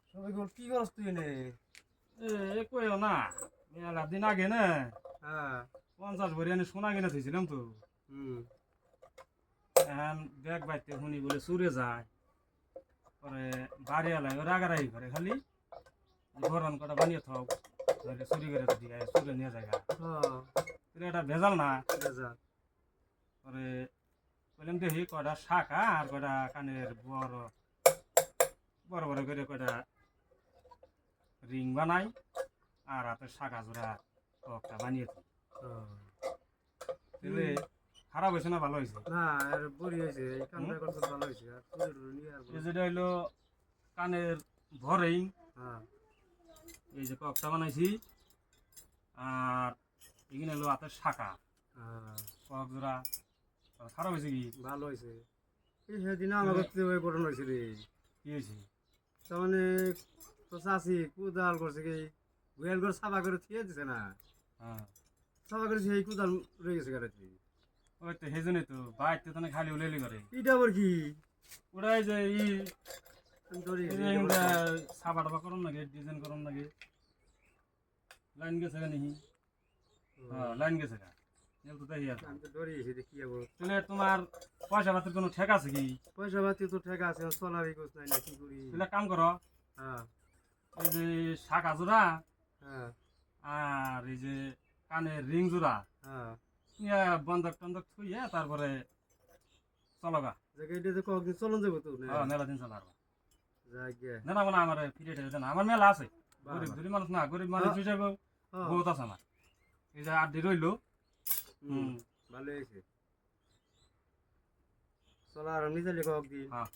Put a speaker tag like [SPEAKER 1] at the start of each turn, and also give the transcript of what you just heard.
[SPEAKER 1] সবাই বল কি করছ তুই এনে?
[SPEAKER 2] এ কইও না মেলা দিন আগে না
[SPEAKER 1] হ্যাঁ।
[SPEAKER 2] 50 ভরি আমি সোনা কিনে থইছিলাম তো
[SPEAKER 1] হুম।
[SPEAKER 2] এখন ব্যাগ বাইতে শুনি বলে চুরে যায় পরে বাড়ি এলাই রাগারাগি করে খালি ঘরান কটা বানিয়ে থাও নইলে চুরি করে দিয়ে চুরে নিয়ে যায়
[SPEAKER 1] হ্যাঁ।
[SPEAKER 2] এটা ভেজাল না
[SPEAKER 1] যা।
[SPEAKER 2] পরে বললাম দেখি কয়টা শাখা আর কয়টা কানের বড় বড় বড় করে কয়টা রিং বানাই আর হাতের শাখা জোড়া একটা বানিয়ে দিই খারাপ হয়েছে না ভালো হয়েছে
[SPEAKER 1] না আর বড়ি হয়েছে এই কামটা করতে ভালো হয়েছে আর চুরি নিয়ে আর
[SPEAKER 2] এই যেটা হইলো কানের ভরিং
[SPEAKER 1] হ্যাঁ।
[SPEAKER 2] এই যে ককটা বানাইছি আর এখানে হলো হাতের শাখা
[SPEAKER 1] হ্যাঁ।
[SPEAKER 2] কক জোড়া খারাপ হয়েছে কি
[SPEAKER 1] ভালো হয়েছে এই সেদিন আমাকে ওই ঘটনা হয়েছিল
[SPEAKER 2] কি হয়েছে
[SPEAKER 1] তার মানে তো চাষি কুদাল করছে কি গুয়াল করে সাফা করে থিয়ে দিছে না
[SPEAKER 2] হ্যাঁ
[SPEAKER 1] সাফা করে সেই কুদাল রয়ে গেছে গাড়িতে
[SPEAKER 2] ওই তো সেই জন্যই তো বাইতে তো খালি উলেলি করে
[SPEAKER 1] এটা আবার কি
[SPEAKER 2] ওরাই যে
[SPEAKER 1] আমি ধরি
[SPEAKER 2] সাবা টাবা করুন নাকি ডিজাইন করুন নাকি লাইন গেছে নাকি হ্যাঁ লাইন গেছে গা তো দেখি আর
[SPEAKER 1] আমি তো ধরিয়েছি কি হবো
[SPEAKER 2] তাহলে তোমার পয়সা পাতির কোনো ঠেক আছে কি
[SPEAKER 1] পয়সা পাতি তো ঠেকা আছে সোনারি গোছ নাই না কি করি
[SPEAKER 2] তাহলে কাম করো
[SPEAKER 1] হ্যাঁ।
[SPEAKER 2] এই যে শাখা জোড়া
[SPEAKER 1] হ্যাঁ।
[SPEAKER 2] আর এই যে কানের রিং জোড়া
[SPEAKER 1] হ্যাঁ।
[SPEAKER 2] বন্ধক টন্ধক থুইয়া তারপরে চলো গা
[SPEAKER 1] এটা তো কয়েকদিন চলন যাবো তো
[SPEAKER 2] মেলা দিন চলো
[SPEAKER 1] যাই গে
[SPEAKER 2] না না আমার ফিরে দেন আমার মেলা আছে গরিব গরিব মানুষ না গরিব মানুষ হিসাবে বহুত আছে আমার এই যে আড্ডি রইলো
[SPEAKER 1] ভালো হয়েছে চলো আর নিজে কয়েকদিন
[SPEAKER 2] হ্যাঁ